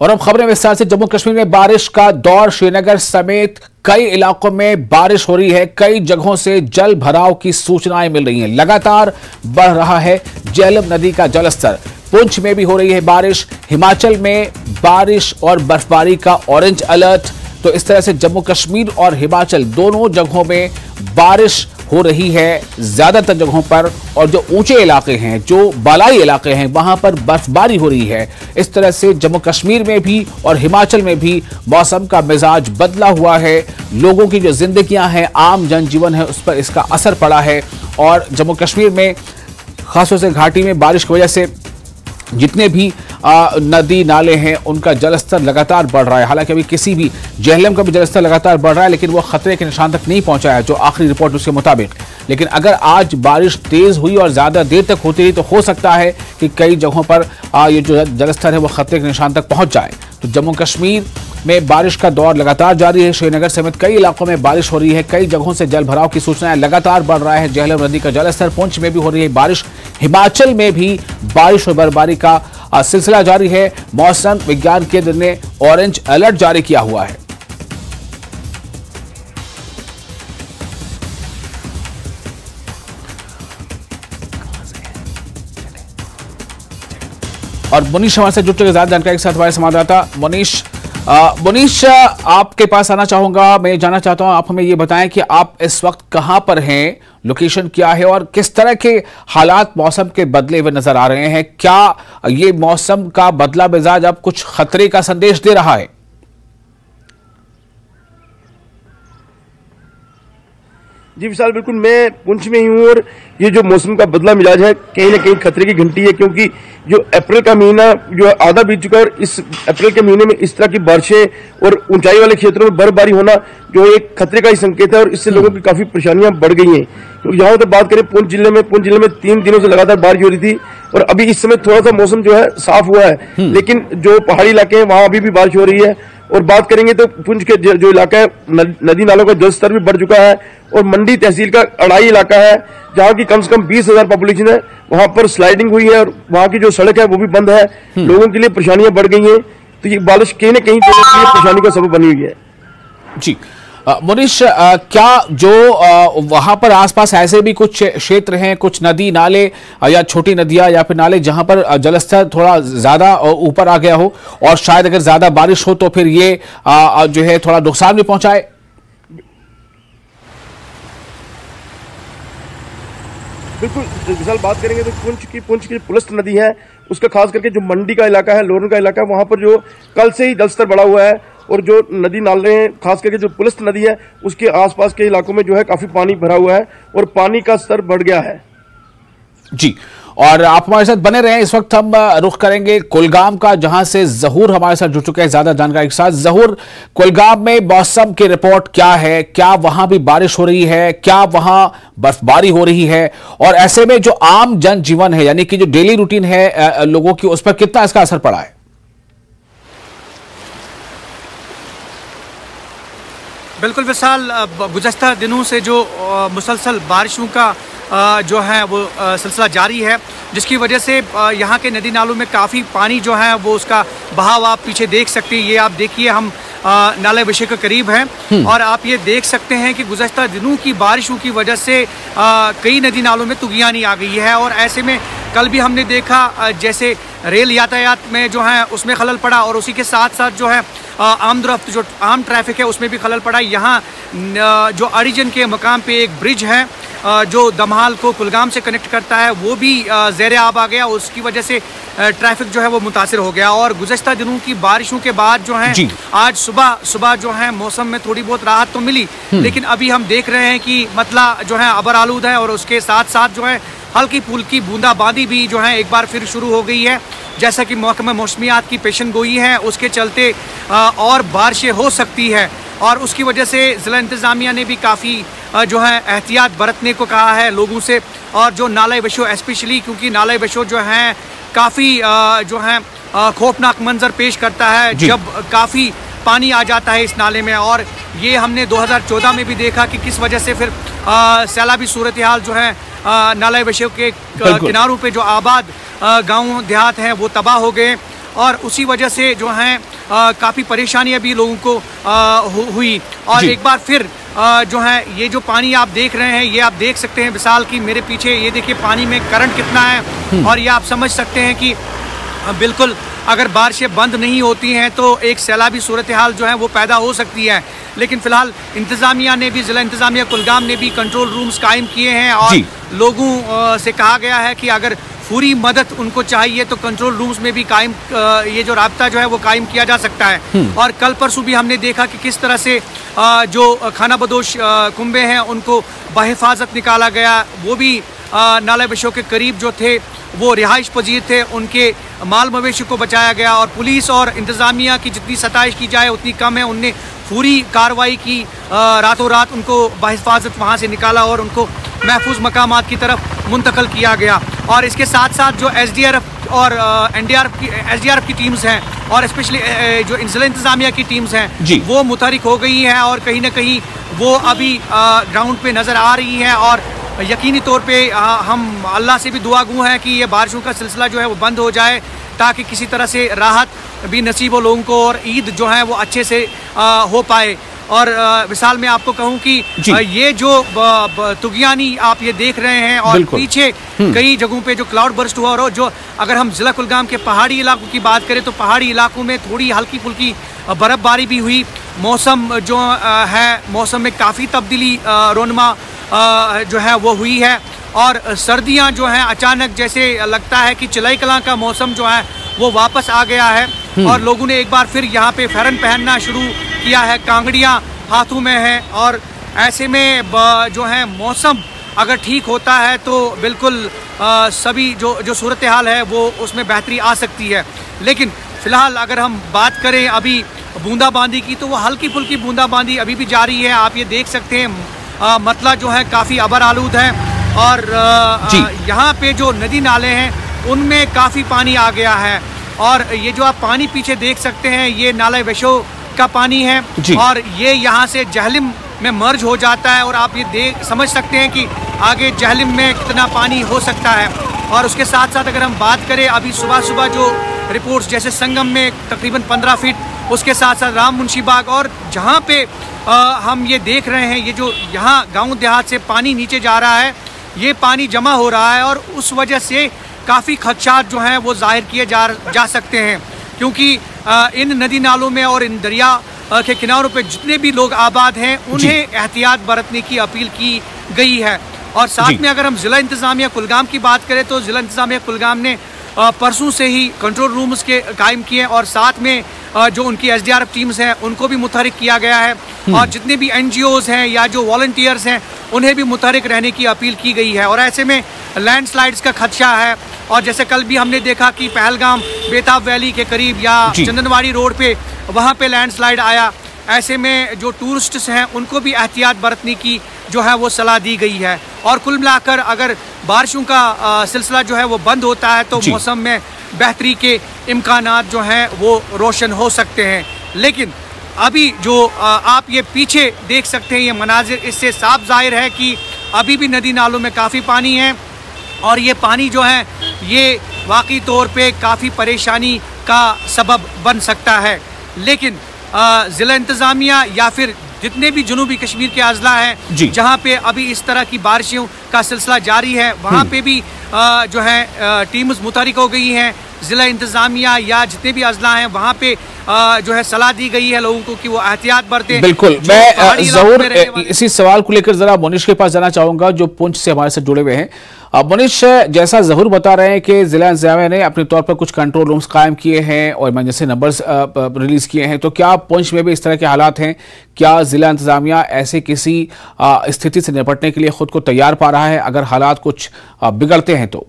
और अब खबरें विस्तार से। जम्मू कश्मीर में बारिश का दौर, श्रीनगर समेत कई इलाकों में बारिश हो रही है। कई जगहों से जल भराव की सूचनाएं मिल रही हैं। लगातार बढ़ रहा है झेलम नदी का जलस्तर। पुंछ में भी हो रही है बारिश। हिमाचल में बारिश और बर्फबारी का ऑरेंज अलर्ट। तो इस तरह से जम्मू कश्मीर और हिमाचल दोनों जगहों में बारिश हो रही है ज्यादातर जगहों पर, और जो ऊंचे इलाके हैं, जो बालाई इलाके हैं, वहां पर बर्फबारी हो रही है। इस तरह से जम्मू कश्मीर में भी और हिमाचल में भी मौसम का मिजाज बदला हुआ है। लोगों की जो जिंदगियां हैं, आम जनजीवन है, उस पर इसका असर पड़ा है। और जम्मू कश्मीर में खासतौर से घाटी में बारिश की वजह से जितने भी नदी नाले हैं उनका जलस्तर लगातार बढ़ रहा है। हालांकि अभी किसी भी झेलम का भी जलस्तर लगातार बढ़ रहा है, लेकिन वो खतरे के निशान तक नहीं पहुंचा है जो आखिरी रिपोर्ट उसके मुताबिक। लेकिन अगर आज बारिश तेज हुई और ज्यादा देर तक होती रही तो हो सकता है कि कई जगहों पर ये जो जलस्तर है वो खतरे के निशान तक पहुंच जाए। तो जम्मू कश्मीर में बारिश का दौर लगातार जारी है। श्रीनगर समेत कई इलाकों में बारिश हो रही है। कई जगहों से जल भराव की सूचनाएं लगातार बढ़ रहा है। झेलम नदी का जलस्तर। पुंछ में भी हो रही है बारिश। हिमाचल में भी बारिश और बर्फबारी का सिलसिला जारी है। मौसम विज्ञान केंद्र ने ऑरेंज अलर्ट जारी किया हुआ है। और मुनीश हमारे साथ जुड़ चुके ज्यादा जानकारी के साथ हमारे संवाददाता मुनीश, आपके पास आना चाहूंगा। मैं जानना चाहता हूं, आप हमें ये बताएं कि आप इस वक्त कहां पर हैं, लोकेशन क्या है और किस तरह के हालात मौसम के बदले हुए नजर आ रहे हैं। क्या ये मौसम का बदला मिजाज अब कुछ खतरे का संदेश दे रहा है? जी विशाल, बिल्कुल मैं पुंछ में ही हूँ और ये जो मौसम का बदला मिजाज है कहीं ना कहीं खतरे की घंटी है, क्योंकि जो अप्रैल का महीना जो आधा बीत चुका है और इस अप्रैल के महीने में इस तरह की बारिशें और ऊंचाई वाले क्षेत्रों में बर्फबारी होना जो एक खतरे का ही संकेत है और इससे लोगों की काफी परेशानियां बढ़ गई हैं। क्योंकि यहाँ तक बात करें पुंछ जिले में 3 दिनों से लगातार बारिश हो रही थी और अभी इस समय थोड़ा सा मौसम जो है साफ हुआ है, लेकिन जो पहाड़ी इलाके हैं वहां अभी भी बारिश हो रही है। और बात करेंगे तो पुंछ के जो इलाका है, नदी नालों का जलस्तर भी बढ़ चुका है और मंडी तहसील का अड़ाई इलाका है जहाँ की कम से कम 20,000 पॉपुलेशन है, वहां पर स्लाइडिंग हुई है और वहां की जो सड़क है वो भी बंद है। लोगों के लिए परेशानियां बढ़ गई हैं। तो ये बारिश कहीं न कहीं परेशानी का सबब बनी हुई है। जी मुनीश, क्या जो वहां पर आसपास ऐसे भी कुछ क्षेत्र हैं, कुछ नदी नाले या छोटी नदियां या फिर नाले जहां पर जलस्तर थोड़ा ज्यादा ऊपर आ गया हो और शायद अगर ज्यादा बारिश हो तो फिर ये जो है थोड़ा नुकसान भी पहुंचाए? बिल्कुल विशाल, बात करेंगे तो पुंछ की पुलिस नदी है, उसका खास करके जो मंडी का इलाका है, लोरन का इलाका है, वहां पर जो कल से ही जलस्तर बढ़ा हुआ है और जो नदी नाले हैं, खास करके जो पुलिस नदी है उसके आसपास के इलाकों में जो है काफी पानी भरा हुआ है और पानी का स्तर बढ़ गया है। जी, और आप हमारे साथ बने रहें। इस वक्त हम रुख करेंगे कुलगाम का, जहां से जहूर हमारे साथ जुड़ चुके हैं ज्यादा जानकारी के साथ। जहूर, कुलगाम में मौसम की रिपोर्ट क्या है? क्या वहां भी बारिश हो रही है? क्या वहां बर्फबारी हो रही है? और ऐसे में जो आम जनजीवन है, यानी कि जो डेली रूटीन है लोगों की, उस पर कितना इसका असर पड़ा है? बिल्कुल विशाल, गुज़श्ता दिनों से जो मुसलसल बारिशों का जो है वो सिलसिला जारी है, जिसकी वजह से यहाँ के नदी नालों में काफ़ी पानी जो है वो उसका बहाव आप पीछे देख सकते हैं। ये आप देखिए, हम नाले विषय के करीब हैं और आप ये देख सकते हैं कि गुज़श्ता दिनों की बारिशों की वजह से कई नदी नालों में तुगियानी आ गई है। और ऐसे में कल भी हमने देखा जैसे रेल यातायात में जो है उसमें खलल पड़ा और उसी के साथ साथ जो है आमदरफ्त जो आम ट्रैफिक है उसमें भी खलल पड़ा। यहाँ जो अड़ीजन के मकाम पे एक ब्रिज है जो दमहाल को कुलगाम से कनेक्ट करता है, वो भी ज़ेर आब आ गया। उसकी वजह से ट्रैफिक जो है वो मुतासिर हो गया। और गुज़श्ता दिनों की बारिशों के बाद जो है आज सुबह जो है मौसम में थोड़ी बहुत राहत तो मिली, लेकिन अभी हम देख रहे हैं कि मतला जो है अबर आलूद है और उसके साथ साथ जो है हल्की फुल्की बूंदाबांदी भी जो है एक बार फिर शुरू हो गई है। जैसा कि महकमा मौसमियात की पेशन गोई है, उसके चलते और बारिशें हो सकती है और उसकी वजह से ज़िला इंतज़ामिया ने भी काफ़ी जो है एहतियात बरतने को कहा है लोगों से। और जो नाला वशो स्पेशली, क्योंकि नाला वशो जो है काफ़ी जो है खौफनाक मंजर पेश करता है जब काफ़ी पानी आ जाता है इस नाले में। और ये हमने 2014 में भी देखा कि किस वजह से फिर सैलाबी सूरत हाल जो है नाला वशो के किनारों पे जो आबाद गाँव देहात हैं वो तबाह हो गए। और उसी वजह से जो है काफ़ी परेशानियां भी लोगों को हुई। और एक बार फिर जो है ये जो पानी आप देख रहे हैं, ये आप देख सकते हैं विशाल की मेरे पीछे, ये देखिए पानी में करंट कितना है। और ये आप समझ सकते हैं कि बिल्कुल अगर बारिशें बंद नहीं होती हैं तो एक सैलाबी सूरत हाल जो है वो पैदा हो सकती है। लेकिन फिलहाल इंतज़ामिया ने भी, ज़िला इंतज़ामिया कुलगाम ने भी कंट्रोल रूम्स कायम किए हैं और लोगों से कहा गया है कि अगर पूरी मदद उनको चाहिए तो कंट्रोल रूम्स में भी कायम ये जो राब्ता जो है वो कायम किया जा सकता है। और कल परसों भी हमने देखा कि किस तरह से जो खाना बदोश कुंबे हैं उनको बाहिफाजत निकाला गया। वो भी नाला विशों के करीब जो थे वो रिहाइश पजीर थे, उनके माल मवेशी को बचाया गया। और पुलिस और इंतज़ामिया की जितनी सताइश की जाए उतनी कम है। उनने पूरी कार्रवाई की, रातों रात उनको बाहिफाजत वहाँ से निकाला और उनको महफूज मकामात की तरफ मुंतकिल किया गया। और इसके साथ साथ जो SDRF और SDRF की टीम्स हैं और स्पेशली जो ज़िला इंतज़ामिया की टीम्स हैं वो मुतहरिक हो गई हैं और कहीं ना कहीं वो अभी ग्राउंड पे नज़र आ रही हैं। और यकीनी तौर पे हम अल्लाह से भी दुआ गो हैं कि ये बारिशों का सिलसिला जो है वो बंद हो जाए ताकि किसी तरह से राहत भी नसीब हो लोगों को और ईद जो है वो अच्छे से हो पाए। और विशाल में आपको कहूँ कि ये जो तुगियानी आप ये देख रहे हैं और पीछे कई जगहों पे जो क्लाउड बर्स्ट हुआ और जो अगर हम जिला कुलगाम के पहाड़ी इलाकों की बात करें तो पहाड़ी इलाकों में थोड़ी हल्की फुल्की बर्फबारी भी हुई। मौसम जो है मौसम में काफ़ी तब्दीली रोनमा जो है वो हुई है और सर्दियां जो हैं अचानक जैसे लगता है कि चिलाई कलां का मौसम जो है वो वापस आ गया है और लोगों ने एक बार फिर यहाँ पे फैरन पहनना शुरू किया है, कांगड़ियाँ हाथों में हैं। और ऐसे में जो है मौसम अगर ठीक होता है तो बिल्कुल सभी जो सूरत हाल है वो उसमें बेहतरी आ सकती है। लेकिन फ़िलहाल अगर हम बात करें अभी बूंदाबांदी की तो वो हल्की फुल्की बूंदाबांदी अभी भी जारी है। आप ये देख सकते हैं मतला जो है काफ़ी अबर आलूद है और यहाँ पे जो नदी नाले हैं उनमें काफ़ी पानी आ गया है। और ये जो आप पानी पीछे देख सकते हैं ये नाला वेशो का पानी है और ये यहाँ से जहलिम में मर्ज हो जाता है और आप ये समझ सकते हैं कि आगे जहलिम में कितना पानी हो सकता है। और उसके साथ साथ अगर हम बात करें अभी सुबह सुबह जो रिपोर्ट्स जैसे संगम में तकरीबन 15 फीट, उसके साथ साथ राम मुंशी बाग और जहाँ पे हम ये देख रहे हैं ये जो यहाँ गांव देहात से पानी नीचे जा रहा है ये पानी जमा हो रहा है और उस वजह से काफ़ी खदशात जो हैं वो जाहिर किए जा सकते हैं क्योंकि इन नदी नालों में और इन दरिया के किनारों पे जितने भी लोग आबाद हैं उन्हें एहतियात बरतने की अपील की गई है। और साथ में अगर हम ज़िला इंतज़ामिया कुलगाम की बात करें तो ज़िला इंतज़ामिया कुलगाम ने परसों से ही कंट्रोल रूम्स के कायम किए और साथ में जो उनकी SDRF टीम्स हैं उनको भी मुतहरिक किया गया है और जितने भी NGOs हैं या जो वॉलंटियर्स हैं उन्हें भी मुतहरिक रहने की अपील की गई है। और ऐसे में लैंडस्लाइड्स का खदशा है और जैसे कल भी हमने देखा कि पहलगाम बेताब वैली के करीब या चंदनवाड़ी रोड पे वहाँ पे लैंडस्लाइड आया। ऐसे में जो टूरिस्ट्स हैं उनको भी एहतियात बरतने की जो है वो सलाह दी गई है। और कुल मिलाकर अगर बारिशों का सिलसिला जो है वो बंद होता है तो मौसम में बेहतरी के इम्कानात जो हैं वो रोशन हो सकते हैं। लेकिन अभी जो आप ये पीछे देख सकते हैं ये मनाजिर, इससे साफ जाहिर है कि अभी भी नदी नालों में काफ़ी पानी है और ये पानी जो है ये वाकई तौर पे काफ़ी परेशानी का सबब बन सकता है। लेकिन ज़िला इंतज़ामिया या फिर जितने भी जनूबी कश्मीर के अजला हैं जहाँ पे अभी इस तरह की बारिशों का सिलसिला जारी है वहाँ पे भी जो है टीम्स मुतहरिक हो गई हैं। ज़िला इंतज़ामिया या जितने भी अजला हैं वहाँ पे जो है सलाह दी गई है लोगों को कि वो एहतियात बरतें। बिल्कुल, मैं ज़रूर इसी सवाल को लेकर जरा मोनिश के पास जाना चाहूंगा जो पुंछ से हमारे साथ जुड़े हुए हैं। मोनिश, जैसा ज़हूर बता रहे हैं कि जिला इंतज़ामिया ने अपने तौर पर कुछ कंट्रोल रूम्स कायम किए हैं और इमरजेंसी नंबर्स रिलीज किए हैं, तो क्या पुंछ में भी इस तरह के हालात हैं? क्या जिला इंतज़ामिया ऐसे किसी स्थिति से निपटने के लिए खुद को तैयार पा रहा है अगर हालात कुछ बिगड़ते हैं तो?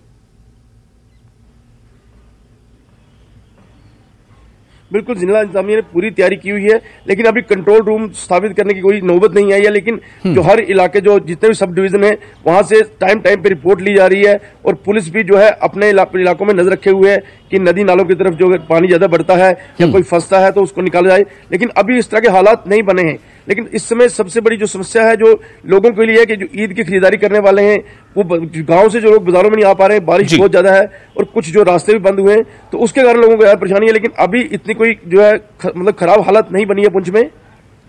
बिल्कुल, जिला इंतजामिया ने पूरी तैयारी की हुई है लेकिन अभी कंट्रोल रूम स्थापित करने की कोई नौबत नहीं आई है। लेकिन जो हर इलाके जो जितने भी सब डिवीजन है वहां से टाइम टाइम पे रिपोर्ट ली जा रही है और पुलिस भी जो है अपने इलाकों में नजर रखे हुए है कि नदी नालों की तरफ जो पानी ज्यादा बढ़ता है या कोई फंसता है तो उसको निकाला जाए। लेकिन अभी इस तरह के हालात नहीं बने हैं। लेकिन इस समय सबसे बड़ी जो समस्या है जो लोगों के लिए है कि जो ईद की खरीदारी करने वाले हैं वो गांव से जो लोग बाजारों में नहीं आ पा रहे हैं, बारिश बहुत ज्यादा है और कुछ जो रास्ते भी बंद हुए हैं, तो उसके कारण लोगों को यार परेशानी है। लेकिन अभी इतनी कोई जो है मतलब खराब हालत नहीं बनी है पुंछ में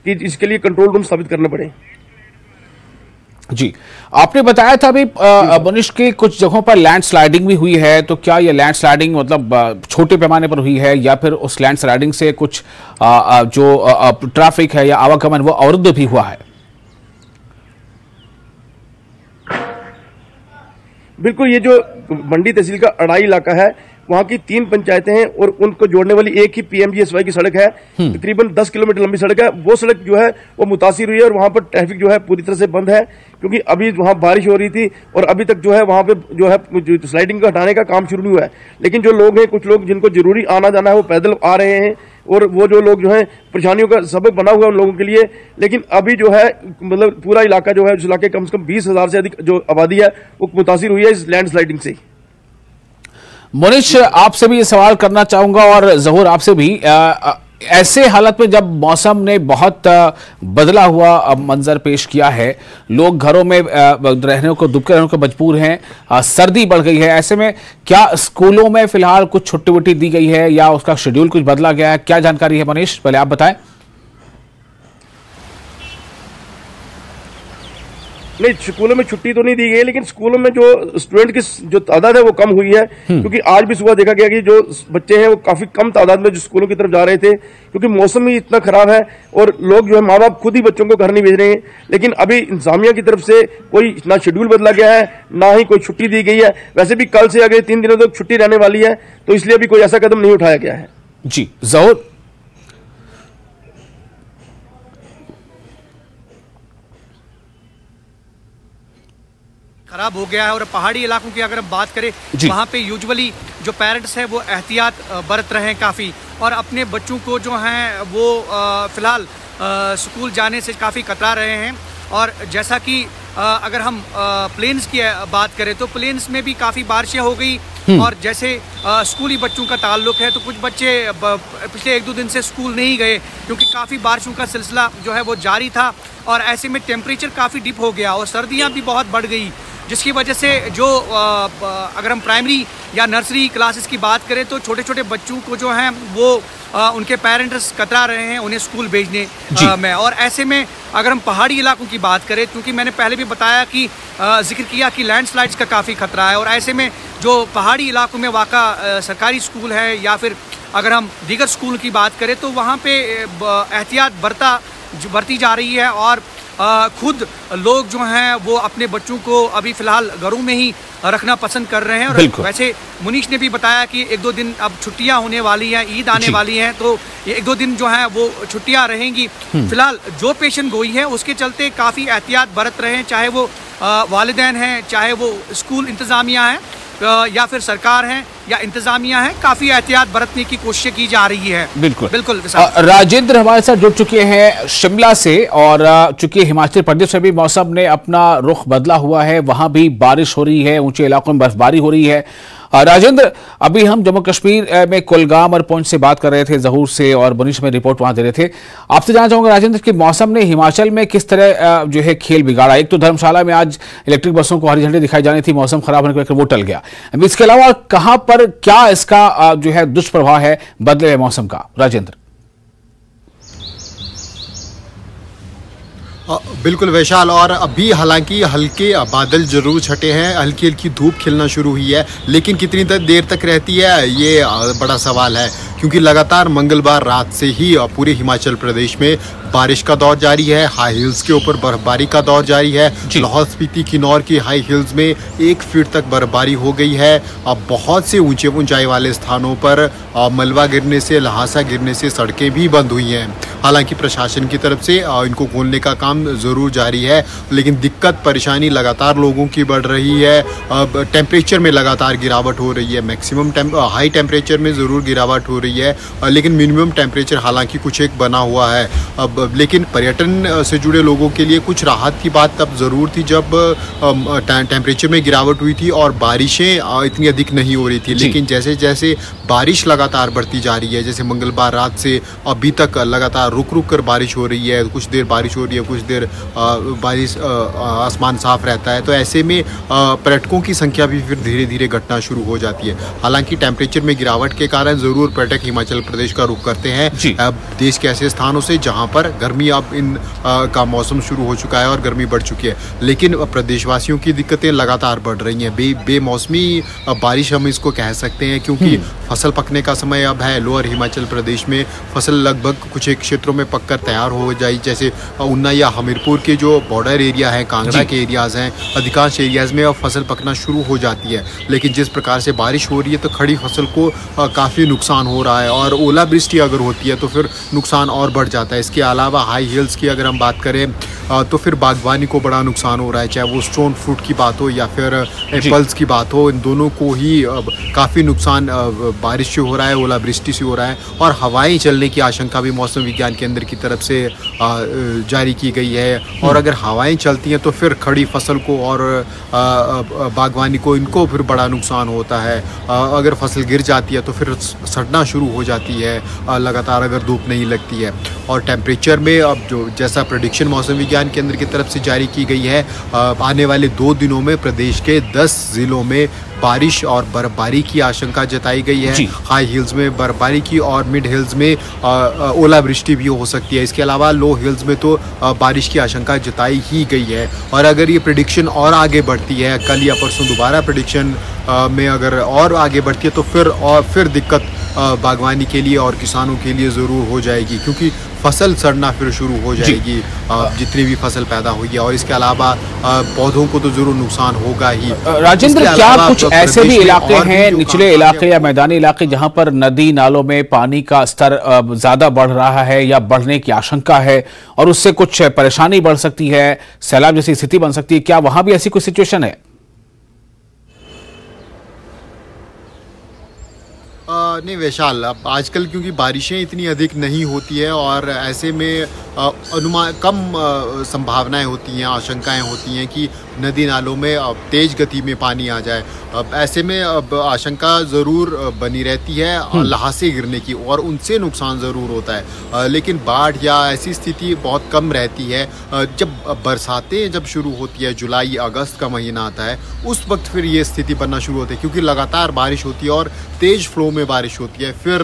कि इसके लिए कंट्रोल रूम स्थापित करने पड़े। जी, आपने बताया था अभी मनीष की कुछ जगहों पर लैंडस्लाइडिंग भी हुई है, तो क्या ये लैंडस्लाइडिंग मतलब छोटे पैमाने पर हुई है या फिर उस लैंडस्लाइडिंग से कुछ जो ट्रैफिक है या आवागमन वो अवरुद्ध भी हुआ है? बिल्कुल, ये जो मंडी तहसील का अड़ाई इलाका है वहां की 3 पंचायतें हैं और उनको जोड़ने वाली एक ही PMGSY की सड़क है, तकरीबन 10 किलोमीटर लंबी सड़क है। वो सड़क जो है वो मुतासिर हुई है और वहां पर ट्रैफिक जो है पूरी तरह से बंद है, क्योंकि अभी वहां बारिश हो रही थी और अभी तक जो है वहां पे जो है स्लाइडिंग का हटाने का काम शुरू नहीं हुआ है। लेकिन जो लोग हैं, कुछ लोग जिनको जरूरी आना जाना है वो पैदल आ रहे हैं और वो जो लोग जो है परेशानियों का सबब बना हुआ है उन लोगों के लिए। लेकिन अभी जो है मतलब पूरा इलाका जो है, उस इलाके कम से कम 20,000 से अधिक जो आबादी है वो मुतासिर हुई है इस लैंडस्लाइडिंग से। मनीष, आपसे भी ये सवाल करना चाहूंगा और जहूर आपसे भी, ऐसे हालत में जब मौसम ने बहुत बदला हुआ मंजर पेश किया है, लोग घरों में रहने को दुबके रहने को मजबूर हैं, सर्दी बढ़ गई है, ऐसे में क्या स्कूलों में फिलहाल कुछ छुट्टी वुट्टी दी गई है या उसका शेड्यूल कुछ बदला गया है? क्या जानकारी है मनीष, पहले आप बताएं। नहीं, स्कूलों में छुट्टी तो नहीं दी गई, लेकिन स्कूलों में जो स्टूडेंट की जो तादाद है वो कम हुई है, क्योंकि आज भी सुबह देखा गया कि जो बच्चे हैं वो काफी कम तादाद में जो स्कूलों की तरफ जा रहे थे, क्योंकि मौसम ही इतना खराब है और लोग जो है माँ बाप खुद ही बच्चों को घर नहीं भेज रहे हैं। लेकिन अभी इंतजामिया की तरफ से कोई ना शेड्यूल बदला गया है, ना ही कोई छुट्टी दी गई है। वैसे भी कल से अगले 3 दिनों तक छुट्टी रहने वाली है, तो इसलिए अभी कोई ऐसा कदम नहीं उठाया गया है। जी जहूर। खराब हो गया है और पहाड़ी इलाकों की अगर हम बात करें, वहाँ पे यूजुअली जो पेरेंट्स हैं वो एहतियात बरत रहे हैं काफ़ी, और अपने बच्चों को जो हैं वो फ़िलहाल स्कूल जाने से काफ़ी कतरा रहे हैं। और जैसा कि अगर हम प्लेन्स की बात करें तो प्लेन्स में भी काफ़ी बारिशें हो गई, और जैसे स्कूली बच्चों का ताल्लुक है तो कुछ बच्चे पिछले 1-2 दिन से स्कूल नहीं गए क्योंकि काफ़ी बारिशों का सिलसिला जो है वो जारी था, और ऐसे में टेम्परेचर काफ़ी डिप हो गया और सर्दियाँ भी बहुत बढ़ गई, जिसकी वजह से जो अगर हम प्राइमरी या नर्सरी क्लासेस की बात करें तो छोटे छोटे बच्चों को जो हैं वो उनके पेरेंट्स कतरा रहे हैं उन्हें स्कूल भेजने में। और ऐसे में अगर हम पहाड़ी इलाकों की बात करें, क्योंकि मैंने पहले भी बताया कि जिक्र किया कि लैंडस्लाइड्स का काफ़ी खतरा है, और ऐसे में जो पहाड़ी इलाकों में वाक़ा सरकारी स्कूल है या फिर अगर हम दीगर स्कूल की बात करें तो वहाँ पे एहतियात बरती जा रही है, और खुद लोग जो हैं वो अपने बच्चों को अभी फ़िलहाल घरों में ही रखना पसंद कर रहे हैं। और वैसे मुनीष ने भी बताया कि 1-2 दिन अब छुट्टियां होने वाली हैं, ईद आने वाली है, तो ये 1-2 दिन जो है वो छुट्टियां रहेंगी। फिलहाल जो पेशन गोई है उसके चलते काफ़ी एहतियात बरत रहे हैं, चाहे वो वालिदैन हैं, चाहे वो स्कूल इंतज़ामिया हैं या फिर सरकार है या इंतजामिया है, काफी एहतियात बरतने की कोशिश की जा रही है। बिल्कुल राजेंद्र हमारे साथ जुड़ चुके हैं शिमला से, और चूंकि हिमाचल प्रदेश में भी मौसम ने अपना रुख बदला हुआ है, वहां भी बारिश हो रही है, ऊंचे इलाकों में बर्फबारी हो रही है। राजेंद्र, अभी हम जम्मू कश्मीर में कुलगाम और पुंछ से बात कर रहे थे, जहूर से, और मनीष में रिपोर्ट वहां दे रहे थे। आपसे जानना चाहूंगा राजेंद्र कि मौसम ने हिमाचल में किस तरह जो है खेल बिगाड़ा। एक तो धर्मशाला में आज इलेक्ट्रिक बसों को हरी झंडी दिखाई जानी थी, मौसम खराब होने के वो टल गया। इसके अलावा कहां पर क्या इसका जो है दुष्प्रभाव है बदले हुए मौसम का, राजेंद्र? बिल्कुल वैशाल, और अभी हालांकि हल्के बादल जरूर छटे हैं, हल्की हल्की धूप खिलना शुरू हुई है, लेकिन कितनी देर तक रहती है ये बड़ा सवाल है, क्योंकि लगातार मंगलवार रात से ही पूरे हिमाचल प्रदेश में बारिश का दौर जारी है। हाई हिल्स के ऊपर बर्फबारी का दौर जारी है। लाहौल स्पीति किन्नौर की हाई हिल्स में 1 फीट तक बर्फबारी हो गई है। अब बहुत से ऊंचाई वाले स्थानों पर मलबा गिरने से, लहासा गिरने से सड़कें भी बंद हुई हैं। हालांकि प्रशासन की तरफ से इनको खोलने का काम ज़रूर जारी है, लेकिन दिक्कत परेशानी लगातार लोगों की बढ़ रही है। टेम्परेचर में लगातार गिरावट हो रही है, मैक्सिमम हाई टेम्परेचर में ज़रूर गिरावट हो रही रही है, लेकिन मिनिमम टेम्परेचर हालांकि कुछ एक बना हुआ है। अब लेकिन पर्यटन से जुड़े लोगों के लिए कुछ राहत की बात तब ज़रूर थी जब टेम्परेचर में गिरावट हुई थी और बारिशें इतनी अधिक नहीं हो रही थी। लेकिन जैसे जैसे बारिश लगातार बढ़ती जा रही है, जैसे मंगलवार रात से अभी तक लगातार रुक रुक कर बारिश हो रही है, कुछ देर बारिश हो रही है, कुछ देर बारिश आसमान साफ रहता है, तो ऐसे में पर्यटकों की संख्या भी फिर धीरे धीरे घटना शुरू हो जाती है। हालांकि टेम्परेचर में गिरावट के कारण ज़रूर पर्यटक हिमाचल प्रदेश का रुख करते हैं अब देश के ऐसे स्थानों से जहां पर गर्मी अब का मौसम शुरू हो चुका है और गर्मी बढ़ चुकी है। लेकिन प्रदेशवासियों की दिक्कतें लगातार बढ़ रही हैं। बेमौसमी बारिश हम इसको कह सकते हैं, क्योंकि फसल पकने का समय अब है। लोअर हिमाचल प्रदेश में फसल लगभग कुछ एक क्षेत्रों में पककर तैयार हो जाए, जैसे ऊना या हमीरपुर के जो बॉर्डर एरिया है, कांगड़ा के एरियाज हैं, अधिकांश एरियाज में अब फसल पकना शुरू हो जाती है। लेकिन जिस प्रकार से बारिश हो रही है तो खड़ी फसल को काफ़ी नुकसान हो रहा है, और ओलावृष्टि अगर होती है तो फिर नुकसान और बढ़ जाता है। इसके अलावा हाई हिल्स की अगर हम बात करें तो फिर बागवानी को बड़ा नुकसान हो रहा है, चाहे वो स्टोन फ्रूट की बात हो या फिर एप्पल्स की बात हो, इन दोनों को ही काफ़ी नुकसान बारिश से हो रहा है, ओलावृष्टि से हो रहा है। और हवाएं चलने की आशंका भी मौसम विज्ञान केंद्र की तरफ से जारी की गई है। और अगर हवाएं चलती हैं तो फिर खड़ी फसल को और बागवानी को, इनको फिर बड़ा नुकसान होता है। अगर फसल गिर जाती है तो फिर सड़ना शुरू हो जाती है लगातार अगर धूप नहीं लगती है। और टेम्परेचर में अब जो जैसा प्रेडिक्शन मौसम विज्ञान केंद्र की तरफ से जारी की गई है, आने वाले 2 दिनों में प्रदेश के 10 जिलों में बारिश और बर्फबारी की आशंका जताई गई है। हाई हिल्स में बर्फबारी की और मिड हिल्स में ओलावृष्टि भी हो सकती है। इसके अलावा लो हिल्स में तो बारिश की आशंका जताई ही गई है। और अगर ये प्रेडिक्शन और आगे बढ़ती है, कल या परसों दोबारा प्रेडिक्शन में अगर और आगे बढ़ती है तो फिर दिक्कत बागवानी के लिए और किसानों के लिए ज़रूर हो जाएगी, क्योंकि फसल सड़ना फिर शुरू हो जाएगी जितनी भी फसल पैदा हुई है। और इसके अलावा पौधों को तो जरूर नुकसान होगा ही। राजेंद्र, क्या कुछ ऐसे भी इलाके हैं, निचले इलाके या मैदानी इलाके, जहां पर नदी नालों में पानी का स्तर ज्यादा बढ़ रहा है या बढ़ने की आशंका है और उससे कुछ परेशानी बढ़ सकती है, सैलाब जैसी स्थिति बन सकती है, क्या वहां भी ऐसी कोई सिचुएशन है? नहीं वैशाल, अब आजकल क्योंकि बारिशें इतनी अधिक नहीं होती है और ऐसे में अनुमान कम संभावनाएं होती हैं, आशंकाएं होती हैं कि नदी नालों में तेज गति में पानी आ जाए। अब ऐसे में अब आशंका ज़रूर बनी रहती है ल्हासे गिरने की, और उनसे नुकसान ज़रूर होता है। लेकिन बाढ़ या ऐसी स्थिति बहुत कम रहती है। जब बरसातें जब शुरू होती है, जुलाई अगस्त का महीना आता है, उस वक्त फिर ये स्थिति बनना शुरू होती है, क्योंकि लगातार बारिश होती है और तेज़ फ्लो में बारिश होती है। फिर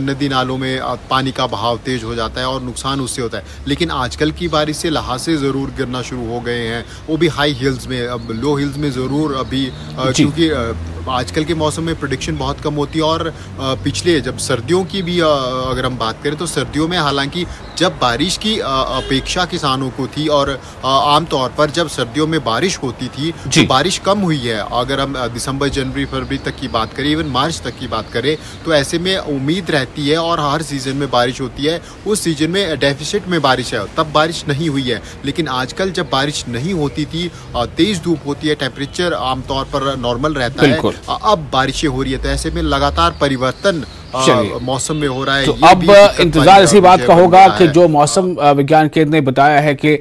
नदी नालों में पानी का बहाव तेज़ हो जाता है और नुकसान उससे होता है। लेकिन आजकल की बारिश से ल्हासे ज़रूर गिरना शुरू हो गए हैं, वो भी हाई हिल्स में। अब लो हिल्स में ज़रूर अभी, क्योंकि आजकल के मौसम में प्रेडिक्शन बहुत कम होती है। और पिछले जब सर्दियों की भी अगर हम बात करें तो सर्दियों में हालांकि जब बारिश की अपेक्षा किसानों को थी, और आमतौर पर जब सर्दियों में बारिश होती थी तो बारिश कम हुई है। अगर हम दिसंबर जनवरी फरवरी तक की बात करें, इवन मार्च तक की बात करें, तो ऐसे में उम्मीद रहती है और हर सीजन में बारिश होती है। उस सीजन में डेफिसिट में बारिश है, तब बारिश नहीं हुई है। लेकिन आजकल जब बारिश नहीं होती थी, तेज धूप होती है, टेम्परेचर आमतौर पर नॉर्मल रहता है, अब बारिशें हो रही है, तो ऐसे में लगातार परिवर्तन मौसम में हो रहा है। तो अब इंतजार इसी बात का होगा कि जो मौसम विज्ञान केंद्र ने बताया है कि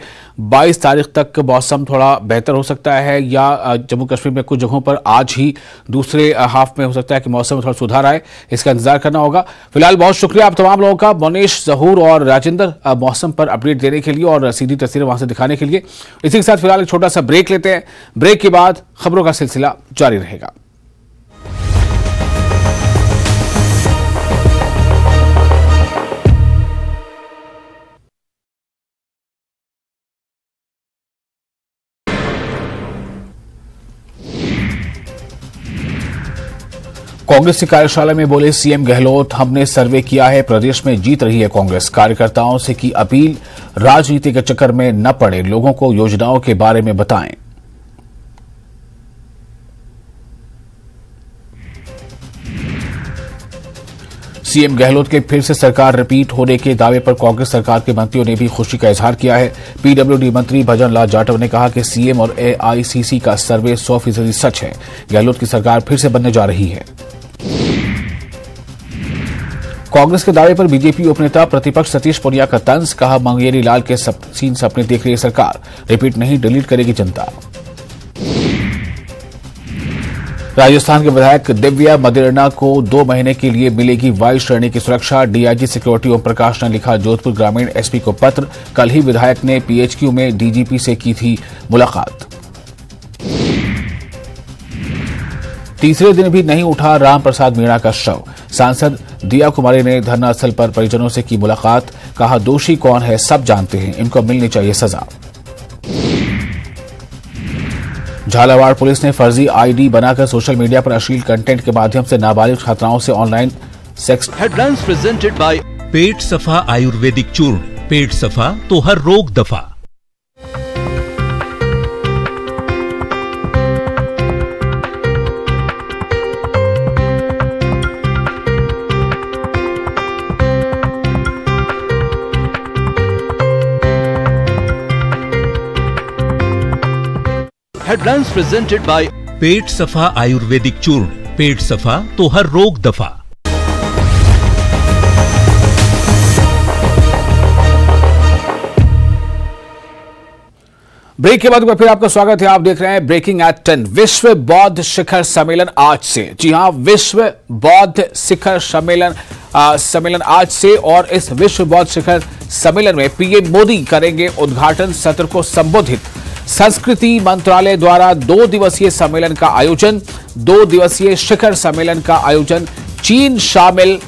22 तारीख तक मौसम थोड़ा बेहतर हो सकता है, या जम्मू कश्मीर में कुछ जगहों पर आज ही दूसरे हाफ में हो सकता है कि मौसम में थोड़ा सुधार आए। इसका इंतजार करना होगा। फिलहाल बहुत शुक्रिया आप तमाम लोगों का, मोनीश, जहूर और राजेंद्र, मौसम पर अपडेट देने के लिए और सीधी तस्वीरें वहां से दिखाने के लिए। इसी के साथ फिलहाल एक छोटा सा ब्रेक लेते हैं। ब्रेक के बाद खबरों का सिलसिला जारी रहेगा। कांग्रेस की कार्यशाला में बोले सीएम गहलोत, हमने सर्वे किया है, प्रदेश में जीत रही है कांग्रेस। कार्यकर्ताओं से की अपील, राजनीति के चक्कर में न पड़े, लोगों को योजनाओं के बारे में बताएं। सीएम गहलोत के फिर से सरकार रिपीट होने के दावे पर कांग्रेस सरकार के मंत्रियों ने भी खुशी का इजहार किया है। पीडब्ल्यूडी मंत्री भजन लाल जाटव ने कहा कि सीएम और एआईसीसी का सर्वे 100% सच है। गहलोत की सरकार फिर से बनने जा रही है। कांग्रेस के दावे पर बीजेपी उपनेता प्रतिपक्ष सतीश पूनिया का तंज, कहा मंगेरी लाल के सीन सपने देख रही है सरकार, रिपीट नहीं डिलीट करेगी जनता। राजस्थान के विधायक दिव्या मदेरणा को 2 महीने के लिए मिलेगी वायु श्रेणी की सुरक्षा, डीआईजी सिक्योरिटी ओम प्रकाश ने लिखा जोधपुर ग्रामीण एसपी को पत्र। कल ही विधायक ने पीएचक्यू में डीजीपी से की थी मुलाकात। तीसरे दिन भी नहीं उठा राम प्रसाद मीणा का शव, सांसद दिया कुमारी ने धरना स्थल पर परिजनों से की मुलाकात, कहा दोषी कौन है सब जानते हैं, इनको मिलनी चाहिए सजा। झालावाड़ पुलिस ने फर्जी आईडी बनाकर सोशल मीडिया पर अश्लील कंटेंट के माध्यम से नाबालिग छात्राओं से online sex. Headlines presented by Pet Safa Ayurvedic चूर्ण, पेट सफा तो हर रोग दफा। Headlines presented by Pet Safa Ayurvedic चूर्ण, पेट सफा तो हर रोग दफा। ब्रेक के बाद फिर आपका स्वागत है। आप देख रहे हैं ब्रेकिंग एट 10। विश्व बौद्ध शिखर सम्मेलन आज से, जी हां, विश्व बौद्ध शिखर सम्मेलन आज से, और इस विश्व बौद्ध शिखर सम्मेलन में पीएम मोदी करेंगे उद्घाटन सत्र को संबोधित। संस्कृति मंत्रालय द्वारा 2 दिवसीय सम्मेलन का आयोजन, 2 दिवसीय शिखर सम्मेलन का आयोजन, चीन शामिल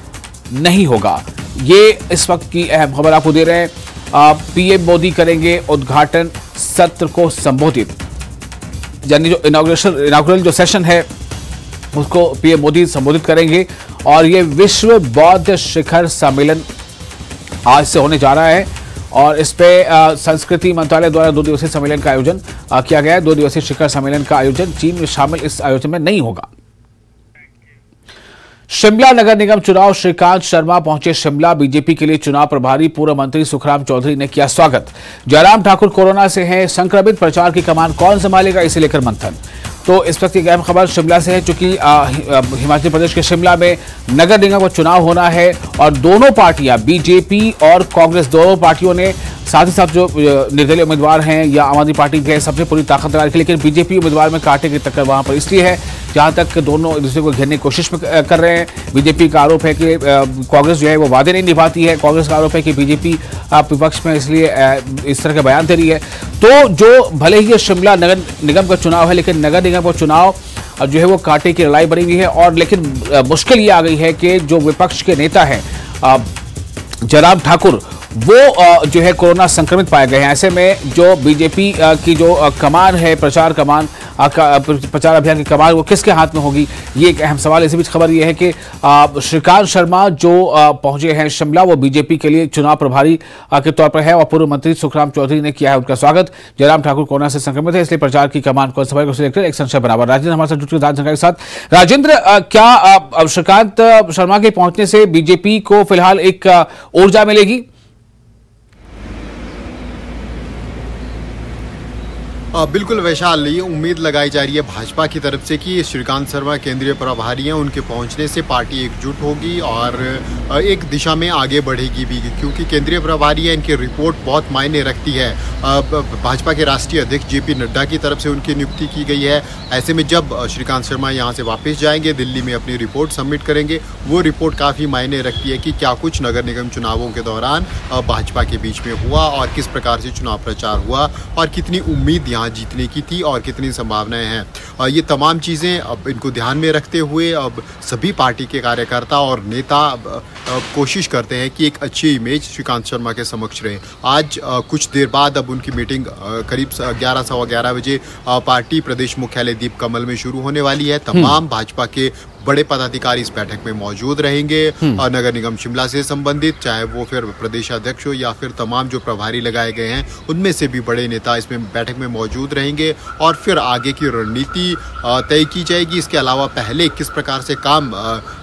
नहीं होगा। ये इस वक्त की अहम खबर आपको दे रहे हैं। पीएम मोदी करेंगे उद्घाटन सत्र को संबोधित, यानी जो इनॉग्रेल जो सेशन है उसको पीएम मोदी संबोधित करेंगे। और ये विश्व बौद्ध शिखर सम्मेलन आज से होने जा रहा है, और इस पे संस्कृति मंत्रालय द्वारा 2 दिवसीय सम्मेलन का आयोजन किया गया है। 2 दिवसीय शिखर सम्मेलन का आयोजन, चीन में शामिल इस आयोजन में नहीं होगा। शिमला नगर निगम चुनाव, श्रीकांत शर्मा पहुंचे शिमला। बीजेपी के लिए चुनाव प्रभारी पूर्व मंत्री सुखराम चौधरी ने किया स्वागत। जयराम ठाकुर कोरोना से हैं संक्रमित, प्रचार की कमान कौन संभालेगा, इसे लेकर मंथन। तो इस वक्त की अहम खबर शिमला से है, चूंकि हिमाचल प्रदेश के शिमला में नगर निगम का चुनाव होना है, और दोनों पार्टियां, बीजेपी और कांग्रेस, दोनों पार्टियों ने साथ ही साथ जो निर्दलीय उम्मीदवार हैं या आम आदमी पार्टी के, सबने पूरी ताकत लगा रखी। लेकिन बीजेपी उम्मीदवार में कांटे की टक्कर वहां पर इसलिए है जहां तक दोनों एक दूसरे को घेरने की कोशिश कर रहे हैं। बीजेपी का आरोप है कि कांग्रेस जो है वो वादे नहीं निभाती है। कांग्रेस का आरोप है कि बीजेपी विपक्ष में इसलिए इस तरह के बयान दे रही है। तो जो भले ही ये शिमला नगर निगम का चुनाव है, लेकिन नगर निगम का चुनाव जो है वो कांटे की लड़ाई बनी हुई है। और लेकिन मुश्किल ये आ गई है कि जो विपक्ष के नेता हैं जयराम ठाकुर, वो जो है कोरोना संक्रमित पाए गए हैं। ऐसे में जो बीजेपी की जो कमान है, प्रचार प्रचार अभियान की कमान, वो किसके हाथ में होगी, ये एक अहम सवाल। इसी बीच खबर ये है कि श्रीकांत शर्मा जो पहुंचे हैं शिमला, वो बीजेपी के लिए चुनाव प्रभारी के तौर पर है, और पूर्व मंत्री सुखराम चौधरी ने किया है उनका स्वागत। जयराम ठाकुर कोरोना से संक्रमित है, इसलिए प्रचार की कमान कौन संभालेगा उसे लेकर एक संशय बराबर। राजेंद्र हमारे साथ जुड़ चुके जानकारी के साथ। राजेंद्र, क्या श्रीकांत शर्मा के पहुंचने से बीजेपी को फिलहाल एक ऊर्जा मिलेगी? बिल्कुल वैशाल, ये उम्मीद लगाई जा रही है भाजपा की तरफ से कि श्रीकांत शर्मा केंद्रीय प्रभारी हैं, उनके पहुंचने से पार्टी एकजुट होगी और एक दिशा में आगे बढ़ेगी भी, क्योंकि केंद्रीय प्रभारी है, इनकी रिपोर्ट बहुत मायने रखती है। भाजपा के राष्ट्रीय अध्यक्ष जेपी नड्डा की तरफ से उनकी नियुक्ति की गई है। ऐसे में जब श्रीकांत शर्मा यहाँ से वापस जाएंगे, दिल्ली में अपनी रिपोर्ट सबमिट करेंगे, वो रिपोर्ट काफ़ी मायने रखती है कि क्या कुछ नगर निगम चुनावों के दौरान भाजपा के बीच में हुआ और किस प्रकार से चुनाव प्रचार हुआ और कितनी उम्मीद यहाँ जीतने की थी और कितनी संभावनाएं हैं। ये तमाम चीज़ें अब इनको ध्यान में रखते हुए अब सभी पार्टी के कार्यकर्ता और नेता कोशिश करते हैं कि एक अच्छी इमेज श्रीकांत शर्मा के समक्ष रहे। आज कुछ देर बाद अब उनकी मीटिंग करीब 11 सवा 11 बजे पार्टी प्रदेश मुख्यालय दीप कमल में शुरू होने वाली है। तमाम भाजपा के बड़े पदाधिकारी इस बैठक में मौजूद रहेंगे और नगर निगम शिमला से संबंधित, चाहे वो फिर प्रदेश अध्यक्ष हो या फिर तमाम जो प्रभारी लगाए गए हैं, उनमें से भी बड़े नेता इसमें बैठक में मौजूद रहेंगे और फिर आगे की रणनीति तय की जाएगी। इसके अलावा पहले किस प्रकार से काम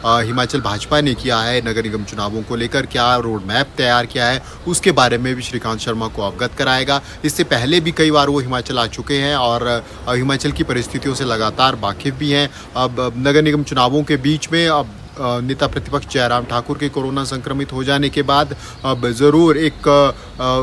हिमाचल भाजपा ने किया है नगर निगम चुनावों को लेकर, क्या रोड मैप तैयार किया है, उसके बारे में भी श्रीकांत शर्मा को अवगत कराएगा। इससे पहले भी कई बार वो हिमाचल आ चुके हैं और हिमाचल की परिस्थितियों से लगातार वाकिफ भी हैं। अब नगर निगम चुनावों के बीच में अब नेता प्रतिपक्ष जयराम ठाकुर के कोरोना संक्रमित हो जाने के बाद अब ज़रूर एक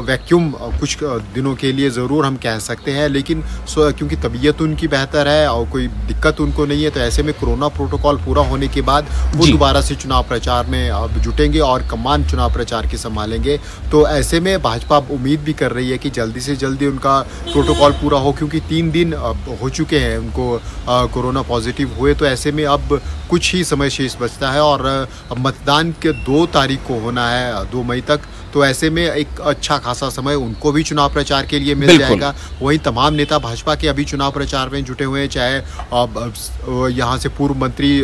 वैक्यूम कुछ दिनों के लिए ज़रूर हम कह सकते हैं, लेकिन क्योंकि तबीयत उनकी बेहतर है और कोई दिक्कत उनको नहीं है, तो ऐसे में कोरोना प्रोटोकॉल पूरा होने के बाद वो दोबारा से चुनाव प्रचार में अब जुटेंगे और कमान चुनाव प्रचार की संभालेंगे। तो ऐसे में भाजपा उम्मीद भी कर रही है कि जल्दी से जल्दी उनका प्रोटोकॉल पूरा हो, क्योंकि 3 दिन हो चुके हैं उनको कोरोना पॉजिटिव हुए। तो ऐसे में अब कुछ ही समय शेष बचता है और मतदान के 2 तारीख को होना है, 2 मई तक। तो ऐसे में एक अच्छा खासा समय उनको भी चुनाव प्रचार के लिए मिल जाएगा। वहीं तमाम नेता भाजपा के अभी चुनाव प्रचार में जुटे हुए हैं, चाहे यहाँ से पूर्व मंत्री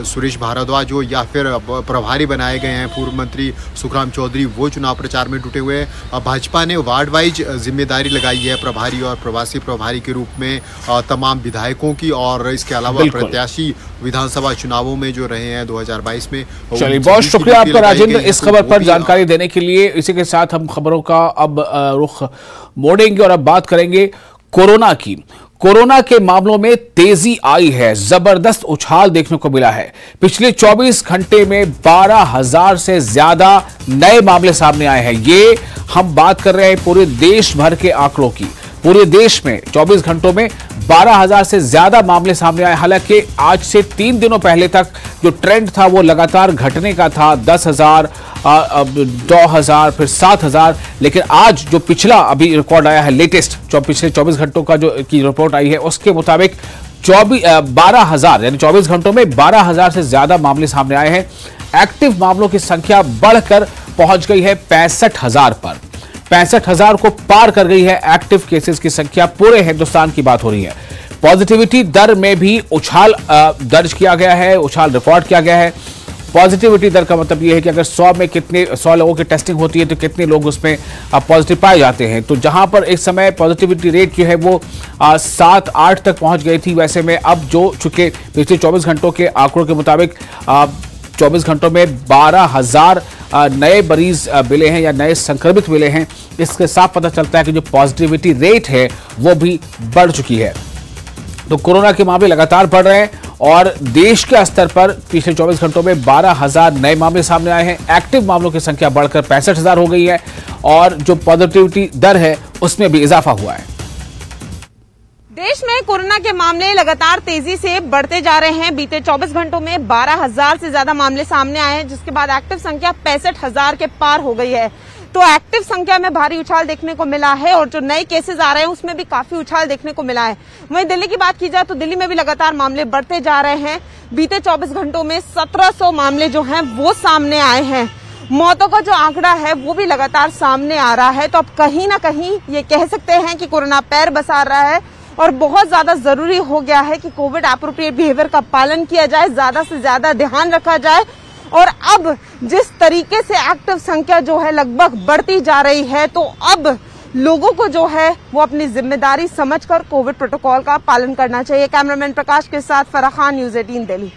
सुरेश भारद्वाज हो या फिर प्रभारी बनाए गए हैं पूर्व मंत्री सुखराम चौधरी, वो चुनाव प्रचार में जुटे हुए हैं। भाजपा ने वार्ड वाइज जिम्मेदारी लगाई है प्रभारी और प्रवासी प्रभारी के रूप में तमाम विधायकों की, और इसके अलावा प्रत्याशी विधानसभा चुनावों में जो रहे हैं 2022 में। चलिए, बहुत शुक्रिया आपका राजेंद्र इस खबर पर जानकारी देने के लिए। इसी के साथ हम खबरों का अब रुख मोड़ेंगे और अब बात करेंगे कोरोना की। कोरोना के मामलों में तेजी आई है, जबरदस्त उछाल देखने को मिला है। पिछले 24 घंटे में 12,000 से ज्यादा नए मामले सामने आए हैं। ये हम बात कर रहे हैं पूरे देश भर के आंकड़ों की। पूरे देश में 24 घंटों में 12,000 से ज्यादा मामले सामने आए। हालांकि आज से 3 दिनों पहले तक जो ट्रेंड था वो लगातार घटने का था, 10,000, 9,000, फिर 7,000। लेकिन आज जो पिछला अभी रिकॉर्ड आया है लेटेस्ट, पिछले 24 घंटों का जो की रिपोर्ट आई है, उसके मुताबिक 12,000 यानी 24 घंटों में 12,000 से ज्यादा मामले सामने आए हैं। एक्टिव मामलों की संख्या बढ़कर पहुंच गई है 65,000 पर। 65,000 को पार कर गई है एक्टिव केसेस की संख्या। पूरे हिंदुस्तान की बात हो रही है। पॉजिटिविटी दर में भी उछाल दर्ज किया गया है, उछाल रिकॉर्ड किया गया है। पॉजिटिविटी दर का मतलब यह है कि अगर 100 लोगों की टेस्टिंग होती है तो कितने लोग उसमें पॉजिटिव पाए जाते हैं। तो जहां पर एक समय पॉजिटिविटी रेट जो है वो 7-8 तक पहुंच गई थी, वैसे में अब जो चुके पिछले 24 घंटों के आंकड़ों के मुताबिक 24 घंटों में 12,000 नए मरीज मिले हैं या नए संक्रमित मिले हैं। इससे साफ पता चलता है कि जो पॉजिटिविटी रेट है वो भी बढ़ चुकी है। तो कोरोना के मामले लगातार बढ़ रहे हैं और देश के स्तर पर पिछले 24 घंटों में 12,000 नए मामले सामने आए हैं। एक्टिव मामलों की संख्या बढ़कर 65,000 हो गई है और जो पॉजिटिविटी दर है उसमें भी इजाफा हुआ है। देश में कोरोना के मामले लगातार तेजी से बढ़ते जा रहे हैं। बीते 24 घंटों में 12,000 से ज्यादा मामले सामने आए हैं, जिसके बाद एक्टिव संख्या 65,000 के पार हो गई है। तो एक्टिव संख्या में भारी उछाल देखने को मिला है और जो नए केसेस आ रहे हैं उसमें भी काफी उछाल देखने को मिला है। वहीं दिल्ली की बात की जाए तो दिल्ली में भी लगातार मामले बढ़ते जा रहे हैं। बीते 24 घंटों में 1700 मामले जो हैं वो सामने आए हैं। मौतों का जो आंकड़ा है वो भी लगातार सामने आ रहा है। तो अब कहीं ना कहीं ये कह सकते हैं कि कोरोना पैर बसार रहा है और बहुत ज्यादा जरूरी हो गया है कि कोविड एप्रोप्रिएट बिहेवियर का पालन किया जाए, ज्यादा से ज्यादा ध्यान रखा जाए। और अब जिस तरीके से एक्टिव संख्या जो है लगभग बढ़ती जा रही है, तो अब लोगों को जो है वो अपनी जिम्मेदारी समझकर कोविड प्रोटोकॉल का पालन करना चाहिए। कैमरामैन प्रकाश के साथ फराह खान, न्यूज़ 18 दिल्ली।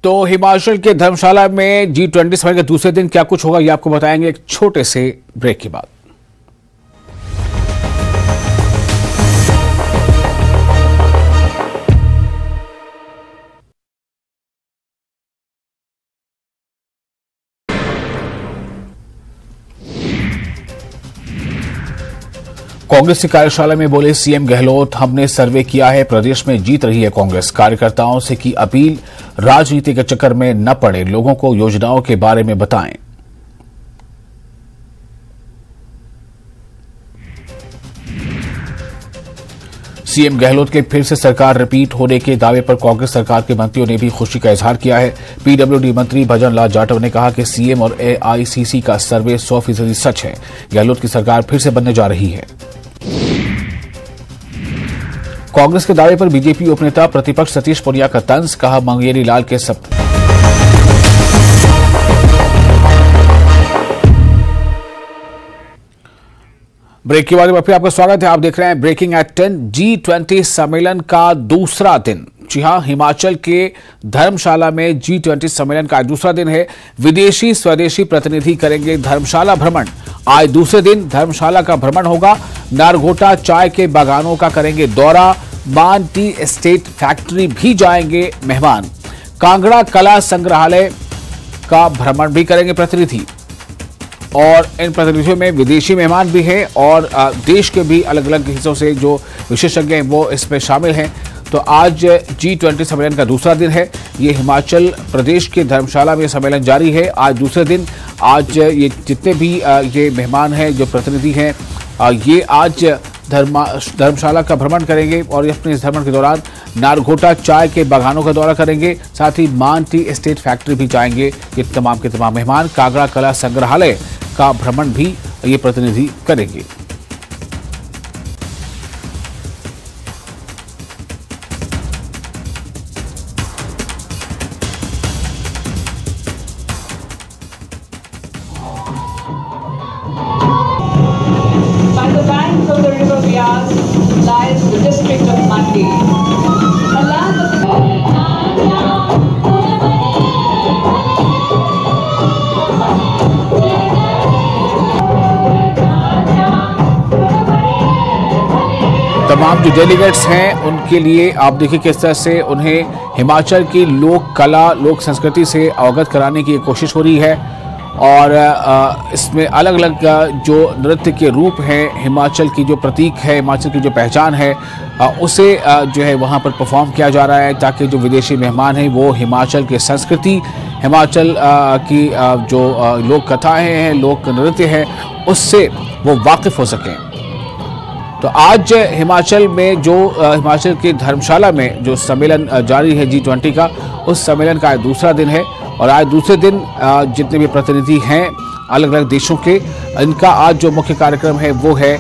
तो हिमाचल के धर्मशाला में G20 समिट के दूसरे दिन क्या कुछ होगा ये आपको बताएंगे एक छोटे से ब्रेक के बाद। कांग्रेस की कार्यशाला में बोले सीएम गहलोत, हमने सर्वे किया है, प्रदेश में जीत रही है कांग्रेस। कार्यकर्ताओं से की अपील, राजनीति के चक्कर में न पड़े, लोगों को योजनाओं के बारे में बताएं। सीएम गहलोत के फिर से सरकार रिपीट होने के दावे पर कांग्रेस सरकार के मंत्रियों ने भी खुशी का इजहार किया है। पीडब्ल्यूडी मंत्री भजन लाल जाटव ने कहा कि सीएम और एआईसीसी का सर्वे 100% सच है। गहलोत की सरकार फिर से बनने जा रही है। कांग्रेस के दावे पर बीजेपी उपनेता प्रतिपक्ष सतीश पुनिया का तंज, कहा मंगेरी लाल के ब्रेक के बाद फिर आपका स्वागत है। आप देख रहे हैं ब्रेकिंग एट 10। G20 सम्मेलन का दूसरा दिन। जी हां, हिमाचल के धर्मशाला में G20 सम्मेलन का दूसरा दिन है। विदेशी स्वदेशी प्रतिनिधि करेंगे धर्मशाला भ्रमण। आज दूसरे दिन धर्मशाला का भ्रमण होगा। नारगोटा चाय के बागानों का करेंगे दौरा। मान टी एस्टेट फैक्ट्री भी जाएंगे मेहमान। कांगड़ा कला संग्रहालय का भ्रमण भी करेंगे प्रतिनिधि, और इन प्रतिनिधियों में विदेशी मेहमान भी हैं और देश के भी अलग अलग हिस्सों से जो विशेषज्ञ हैं वो इसमें शामिल हैं। तो आज G20 सम्मेलन का दूसरा दिन है। ये हिमाचल प्रदेश के धर्मशाला में सम्मेलन जारी है। आज दूसरे दिन आज ये जितने भी ये मेहमान हैं, जो प्रतिनिधि हैं, ये आज धर्मशाला का भ्रमण करेंगे और अपने इस भ्रमण के दौरान नारघोटा चाय के बागानों का दौरा करेंगे। साथ ही मान टी एस्टेट फैक्ट्री भी जाएंगे। ये तमाम के तमाम मेहमान कांगड़ा कला संग्रहालय का भ्रमण भी ये प्रतिनिधि करेंगे। तमाम जो डेलीगेट्स हैं उनके लिए आप देखिए किस तरह से उन्हें हिमाचल की लोक कला, लोक संस्कृति से अवगत कराने की कोशिश हो रही है। और इसमें अलग अलग जो नृत्य के रूप हैं, हिमाचल की जो प्रतीक है, हिमाचल की जो पहचान है, उसे जो है वहाँ पर परफॉर्म किया जा रहा है, ताकि जो विदेशी मेहमान हैं वो हिमाचल की संस्कृति, हिमाचल की जो लोक कथाएँ हैं, लोक नृत्य है, उससे वो वाकिफ़ हो सकें। तो आज हिमाचल में जो हिमाचल के धर्मशाला में जो सम्मेलन जारी है G20 का, उस सम्मेलन का आज दूसरा दिन है। और आज दूसरे दिन जितने भी प्रतिनिधि हैं अलग अलग देशों के, इनका आज जो मुख्य कार्यक्रम है वो है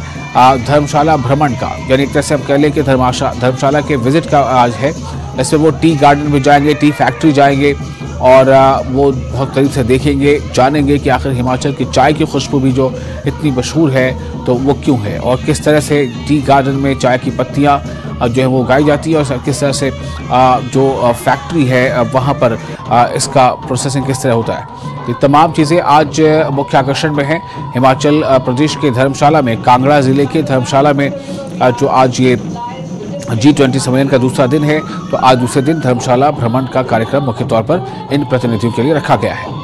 धर्मशाला भ्रमण का, यानी एक तरह से हम कह लें कि धर्मशाला के विजिट का आज है। इसमें वो टी गार्डन में जाएंगे, टी फैक्ट्री जाएंगे और वो बहुत करीब से देखेंगे, जानेंगे कि आखिर हिमाचल की चाय की खुशबू भी जो इतनी मशहूर है तो वो क्यों है, और किस तरह से टी गार्डन में चाय की पत्तियाँ जो है वो उगाई जाती है, और किस तरह से जो फैक्ट्री है वहाँ पर इसका प्रोसेसिंग किस तरह होता है। ये तमाम चीज़ें आज मुख्य आकर्षण में हैं। हिमाचल प्रदेश के धर्मशाला में, कांगड़ा ज़िले के धर्मशाला में जो आज ये G20 सम्मेलन का दूसरा दिन है, तो आज दूसरे दिन धर्मशाला भ्रमण का कार्यक्रम मुख्य तौर पर इन प्रतिनिधियों के लिए रखा गया है।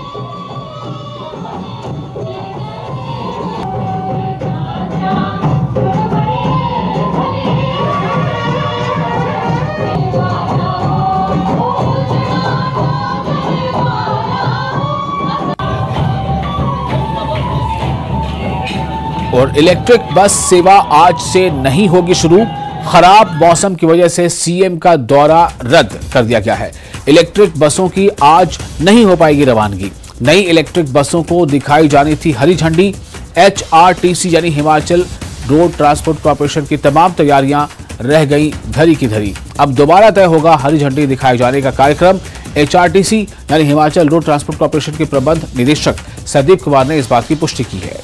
और इलेक्ट्रिक बस सेवा आज से नहीं होगी शुरू। खराब मौसम की वजह से सीएम का दौरा रद्द कर दिया गया है। इलेक्ट्रिक बसों की आज नहीं हो पाएगी रवानगी। नई इलेक्ट्रिक बसों को दिखाई जानी थी हरी झंडी। HRTC यानी हिमाचल रोड ट्रांसपोर्ट कॉर्पोरेशन की तमाम तैयारियां रह गई धरी की धरी। अब दोबारा तय होगा हरी झंडी दिखाए जाने का कार्यक्रम। HRTC यानी हिमाचल रोड ट्रांसपोर्ट कॉर्पोरेशन के प्रबंध निदेशक संदीप कुमार ने इस बात की पुष्टि की है।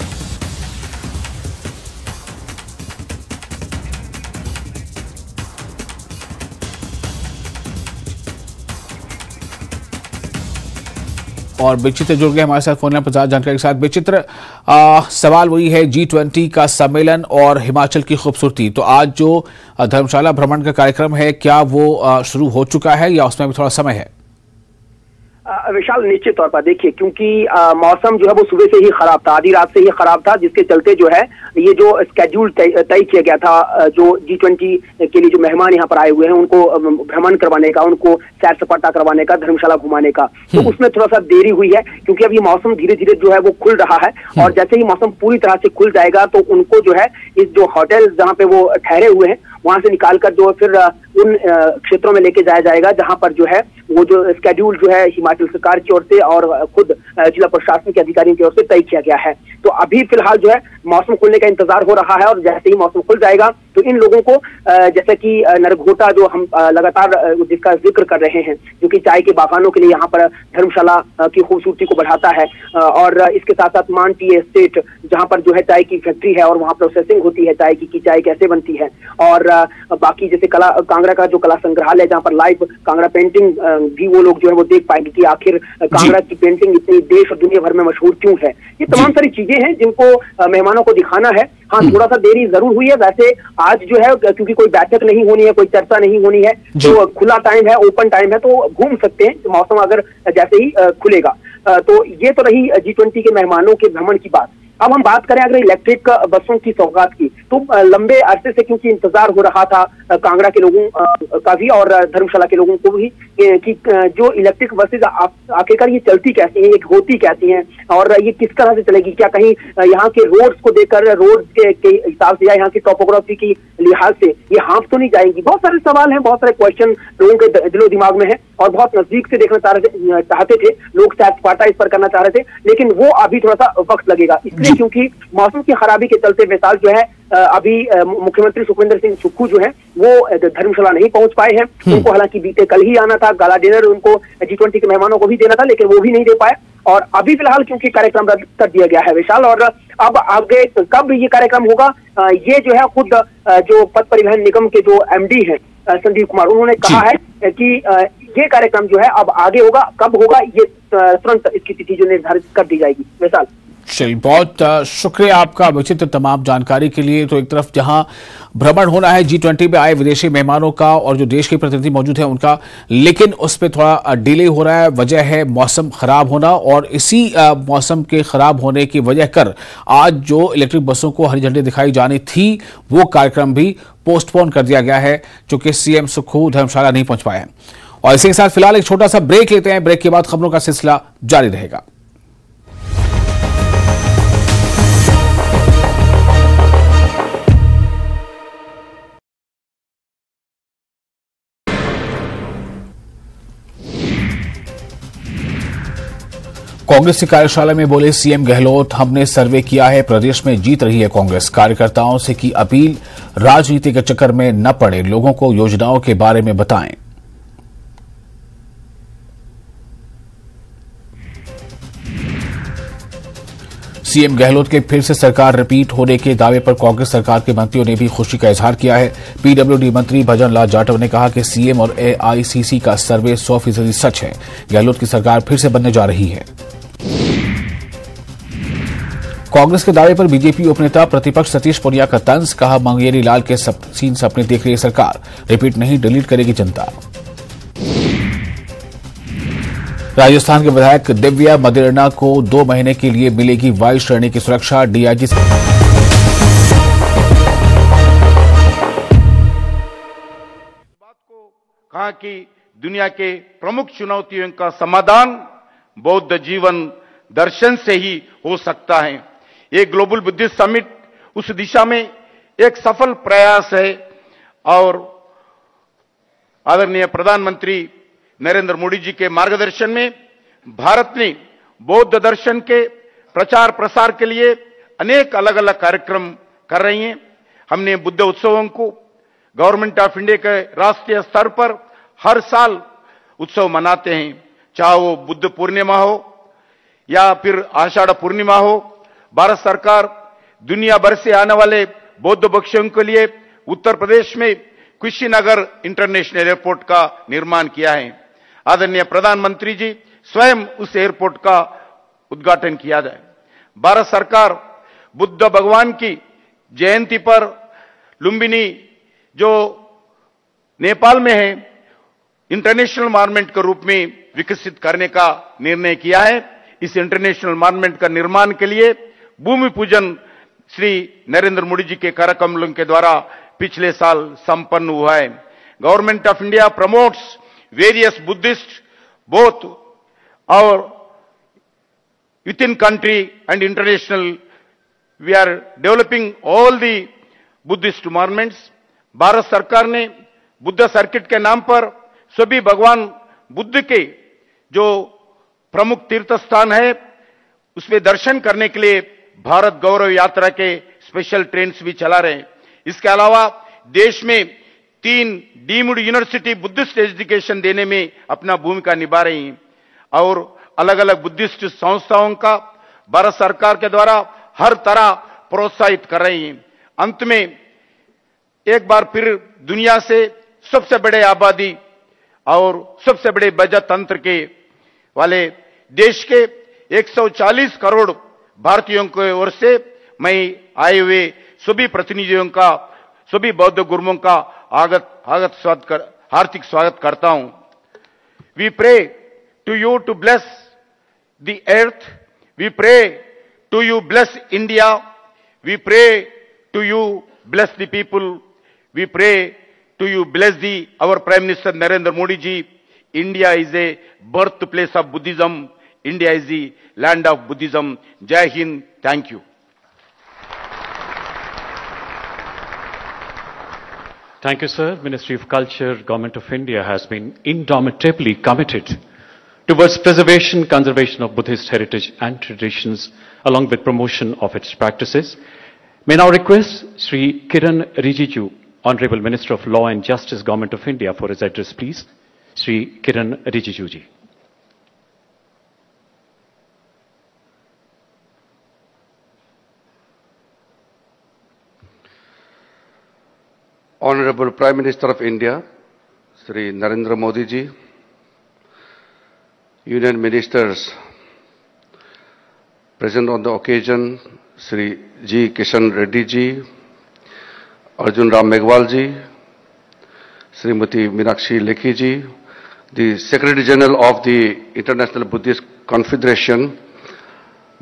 और विचित्र जुड़ गए हमारे साथ फोन लाइन पर जानकारी के साथ। विचित्र, सवाल वही है G20 का सम्मेलन और हिमाचल की खूबसूरती। तो आज जो धर्मशाला भ्रमण का कार्यक्रम है, क्या वो शुरू हो चुका है या उसमें भी थोड़ा समय है? विशाल, निश्चित तौर पर देखिए, क्योंकि मौसम जो है वो सुबह से ही खराब था, आधी रात से ही खराब था, जिसके चलते जो है ये जो स्केड्यूल तय किया गया था, जो G20 के लिए जो मेहमान यहाँ पर आए हुए हैं उनको भ्रमण करवाने का, उनको सैर सपाटा करवाने का, धर्मशाला घुमाने का, तो उसमें थोड़ा सा देरी हुई है, क्योंकि अब ये मौसम धीरे धीरे जो है वो खुल रहा है। और जैसे ही मौसम पूरी तरह से खुल जाएगा तो उनको जो है इस जो होटल जहाँ पे वो ठहरे हुए हैं वहां से निकालकर जो फिर उन क्षेत्रों में लेके जाया जाएगा जहां पर जो है वो जो स्केड्यूल जो है हिमाचल सरकार की ओर से और खुद जिला प्रशासन के अधिकारियों की ओर से तय किया गया है। तो अभी फिलहाल जो है मौसम खुलने का इंतजार हो रहा है, और जैसे ही मौसम खुल जाएगा तो इन लोगों को जैसे कि नरघोटा जो हम लगातार जिसका जिक्र कर रहे हैं, जो कि चाय के बागानों के लिए यहाँ पर धर्मशाला की खूबसूरती को बढ़ाता है, और इसके साथ साथ मान टी एस्टेट जहाँ पर जो है चाय की फैक्ट्री है और वहाँ प्रोसेसिंग होती है चाय की चाय कैसे बनती है, और बाकी जैसे कांगड़ा का जो कला संग्रहालय जहाँ पर लाइव कांगड़ा पेंटिंग भी वो लोग जो है वो देख पाएंगे कि आखिर कांगड़ा की पेंटिंग इतनी देश और दुनिया भर में मशहूर क्यों है। ये तमाम सारी चीजें हैं जिनको मेहमानों को दिखाना है। हाँ, थोड़ा सा देरी जरूर हुई है, वैसे आज जो है क्योंकि कोई बैठक नहीं होनी है, कोई चर्चा नहीं होनी है, तो खुला टाइम है, ओपन टाइम है, तो घूम सकते हैं मौसम अगर जैसे ही खुलेगा। तो ये तो रही G20 के मेहमानों के भ्रमण की बात। अब हम बात करें अगर इलेक्ट्रिक बसों की सौगात की, तो लंबे अरसे से क्योंकि इंतजार हो रहा था कांगड़ा के लोगों का भी और धर्मशाला के लोगों को भी कि जो इलेक्ट्रिक बसेज आखिरकार ये चलती कैसी हैं, ये होती कैसी हैं और ये किस तरह से चलेगी। क्या कहीं यहाँ के रोड्स को देखकर, रोड के हिसाब से या यहाँ की टोपोग्राफी की लिहाज से ये हाँफ तो नहीं जाएगी। बहुत सारे सवाल हैं, बहुत सारे क्वेश्चन लोगों के दिलो दिमाग में है और बहुत नजदीक से देखना चाहते थे लोग, सैर सपाटा इस पर करना चाह रहे थे, लेकिन वो अभी थोड़ा सा वक्त लगेगा इसलिए क्योंकि मौसम की खराबी के चलते विशाल जो है अभी मुख्यमंत्री सुखविंदर सिंह सुक्खू जो है वो धर्मशाला नहीं पहुंच पाए हैं। उनको हालांकि बीते कल ही आना था, गाला डिनर उनको G20 के मेहमानों को भी देना था, लेकिन वो भी नहीं दे पाए और अभी फिलहाल क्योंकि कार्यक्रम रद्द कर दिया गया है विशाल। और अब आगे कब ये कार्यक्रम होगा, ये जो है खुद जो पथ परिवहन निगम के जो MD हैं संदीप कुमार, उन्होंने कहा है कि ये कार्यक्रम जो है अब आगे होगा, कब होगा ये तुरंत इसकी तिथि जो निर्धारित कर दी जाएगी। विशाल, चलिए, बहुत शुक्रिया आपका विचित्र तमाम जानकारी के लिए। तो एक तरफ जहां भ्रमण होना है G20 में आए विदेशी मेहमानों का और जो देश के प्रतिनिधि मौजूद हैं उनका, लेकिन उस पर थोड़ा डिले हो रहा है। वजह है मौसम खराब होना और इसी मौसम के खराब होने की वजह कर आज जो इलेक्ट्रिक बसों को हरी झंडी दिखाई जानी थी वो कार्यक्रम भी पोस्टपोन कर दिया गया है, चूंकि CM सुक्खू धर्मशाला नहीं पहुंच पाए हैं। और इसी के साथ फिलहाल एक छोटा सा ब्रेक लेते हैं, ब्रेक के बाद खबरों का सिलसिला जारी रहेगा। कांग्रेस की कार्यशाला में बोले CM गहलोत, हमने सर्वे किया है, प्रदेश में जीत रही है कांग्रेस। कार्यकर्ताओं से की अपील, राजनीति के चक्कर में न पड़े, लोगों को योजनाओं के बारे में बताएं। CM गहलोत के फिर से सरकार रिपीट होने के दावे पर कांग्रेस सरकार के मंत्रियों ने भी खुशी का इजहार किया है। PWD मंत्री भजन लाल जाटव ने कहा कि CM और AICC का सर्वे 100% सच है। गहलोत की सरकार फिर से बनने जा रही है। कांग्रेस के दावे पर बीजेपी उपनेता प्रतिपक्ष सतीश पुनिया का तंज, कहा मंगेरी लाल के सीन सपने देख रही है सरकार, रिपीट नहीं डिलीट करेगी जनता। राजस्थान के विधायक दिव्या मदेरणा को 2 महीने के लिए मिलेगी वायु श्रेणी की सुरक्षा। DIG कहा कि दुनिया के प्रमुख चुनौतियों का समाधान बौद्ध जीवन दर्शन से ही हो सकता है। ये ग्लोबल बुद्धिस्ट समिट उस दिशा में एक सफल प्रयास है और आदरणीय प्रधानमंत्री नरेंद्र मोदी जी के मार्गदर्शन में भारत ने बौद्ध दर्शन के प्रचार प्रसार के लिए अनेक अलग अलग कार्यक्रम कर रही हैं। हमने बुद्ध उत्सवों को गवर्नमेंट ऑफ इंडिया के राष्ट्रीय स्तर पर हर साल उत्सव मनाते हैं, चाहे वो बुद्ध पूर्णिमा हो या फिर आषाढ़ पूर्णिमा हो। भारत सरकार दुनिया भर से आने वाले बौद्ध भिक्षुओं के लिए उत्तर प्रदेश में कुशीनगर इंटरनेशनल एयरपोर्ट का निर्माण किया है। आदरणीय प्रधानमंत्री जी स्वयं उस एयरपोर्ट का उद्घाटन किया जाए। भारत सरकार बुद्ध भगवान की जयंती पर लुम्बिनी जो नेपाल में है इंटरनेशनल मॉन्यूमेंट के रूप में विकसित करने का निर्णय किया है। इस इंटरनेशनल मॉन्यूमेंट का निर्माण के लिए भूमि पूजन श्री नरेंद्र मोदी जी के कार्यक्रमों के द्वारा पिछले साल संपन्न हुआ है। Government of India promotes various Buddhist both और within country and international. We are developing all the Buddhist monuments. Bharat सरकार ने बुद्ध सर्किट के नाम पर सभी भगवान बुद्ध के जो प्रमुख तीर्थ स्थान है उसमें दर्शन करने के लिए भारत गौरव यात्रा के स्पेशल ट्रेन भी चला रहे हैं। इसके अलावा देश में 3 डीम्ड यूनिवर्सिटी बुद्धिस्ट एजुकेशन देने में अपना भूमिका निभा रही हैं और अलग अलग बुद्धिस्ट संस्थाओं का भारत सरकार के द्वारा हर तरह प्रोत्साहित कर रही हैं। अंत में एक बार फिर दुनिया से सबसे बड़े आबादी और सबसे बड़े बजट तंत्र के वाले देश के 140 करोड़ भारतीयों की ओर से मैं आए हुए सभी प्रतिनिधियों का, सभी बौद्ध गुरुओं का हार्दिक स्वागत करता हूं। We pray to you to bless the earth, we pray to you bless India, we pray to you bless the people, we pray to you bless our Prime Minister Narendra Modi ji. India is a birthplace of Buddhism, India is the land of Buddhism. Jai Hind, thank you. Thank you, sir. Ministry of Culture, Government of India has been indomitably committed towards preservation, conservation of Buddhist heritage and traditions, along with promotion of its practices. May now request Sri Kiran Rijiju, Honorable Minister of Law and Justice, Government of India, for his address, please. Sri Kiran Rijiju ji. Honorable Prime Minister of India, Sri Narendra Modi ji, Union Ministers present on the occasion, Sri G. Kishan Reddy ji, Arjun Ram Meghwal ji, Srimati Meenakshi Lekhi ji, the Secretary General of the International Buddhist Confederation,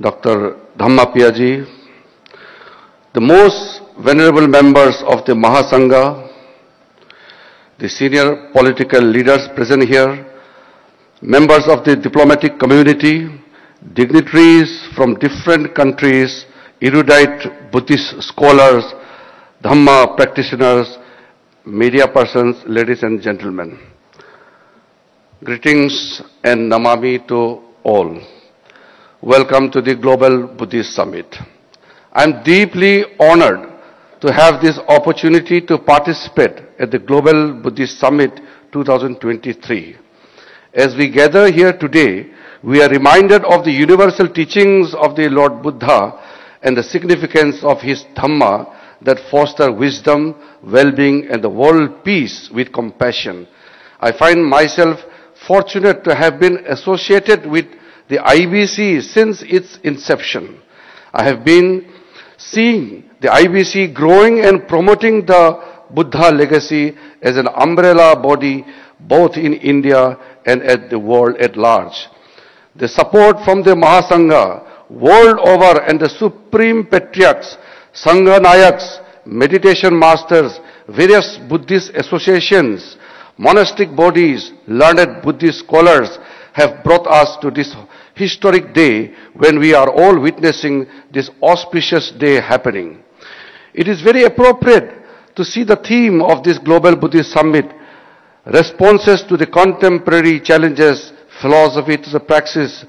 Dr. Dhammapiya ji, the most venerable members of the Mahasangha, the senior political leaders present here, members of the diplomatic community, dignitaries from different countries, erudite Buddhist scholars, Dhamma practitioners, media persons, ladies and gentlemen. Greetings and Namami to all. Welcome to the Global Buddhist Summit. I am deeply honored to have this opportunity to participate at the Global Buddhist Summit 2023. As we gather here today, we are reminded of the universal teachings of the Lord Buddha and the significance of his Dhamma that foster wisdom, well-being and the world peace with compassion. I find myself fortunate to have been associated with the IBC since its inception. I have been seeing the IBC growing and promoting the Buddha legacy as an umbrella body both in India and at the world at large. The support from the Mahasangha world over and the Supreme Patriarchs, Sangha Nayaks, meditation masters, various Buddhist associations, monastic bodies, learned Buddhist scholars have brought us to this historic day when we are all witnessing this auspicious day happening. It is very appropriate to see the theme of this Global Buddhist Summit, responses to the contemporary challenges, philosophy to the praxis,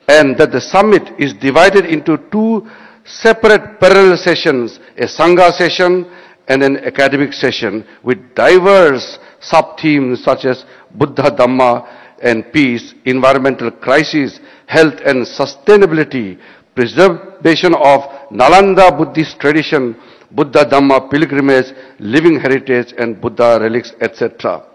and that the summit is divided into two separate parallel sessions, a Sangha session and an academic session with diverse sub-themes such as Buddha Dhamma and peace, environmental crisis, health and sustainability, preservation of Nalanda Buddhist tradition, Buddha Dhamma pilgrimage, living heritage and Buddha relics, etc.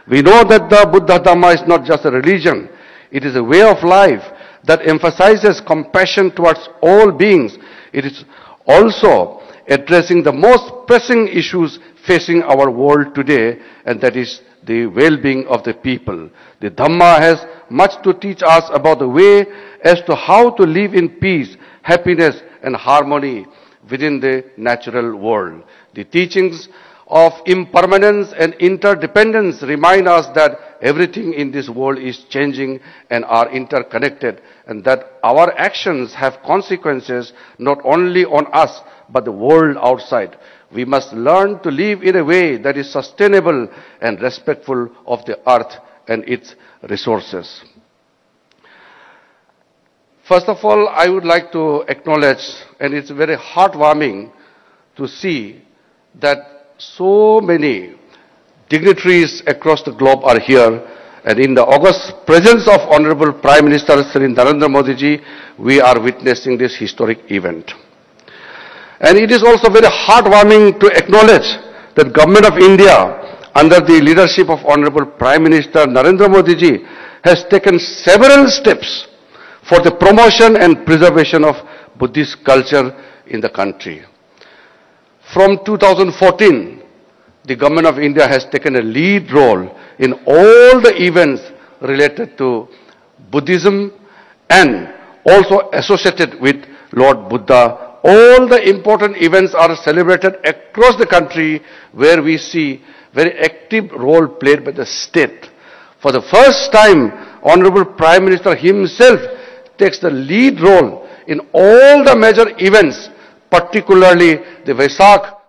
We know that the Buddha Dhamma is not just a religion, it is a way of life that emphasizes compassion towards all beings. It is also addressing the most pressing issues facing our world today, and that is the well-being of the people. The Dhamma has much to teach us about the way as to how to live in peace, happiness and harmony within the natural world. The teachings of impermanence and interdependence remind us that everything in this world is changing and are interconnected, and that our actions have consequences not only on us but the world outside. We must learn to live in a way that is sustainable and respectful of the earth and its resources. First of all, I would like to acknowledge, and it's very heartwarming to see that so many dignitaries across the globe are here, and in the august presence of Honorable Prime Minister Sri Narendra Modi ji, we are witnessing this historic event. And it is also very heartwarming to acknowledge that Government of India, under the leadership of Honorable Prime Minister Narendra Modi ji, has taken several steps for the promotion and preservation of Buddhist culture in the country. From 2014, the Government of India has taken a lead role in all the events related to Buddhism and also associated with Lord Buddha. All the important events are celebrated across the country, where we see very active role played by the state. For the first time, Honorable Prime Minister himself takes the lead role in all the major events, particularly the Vesak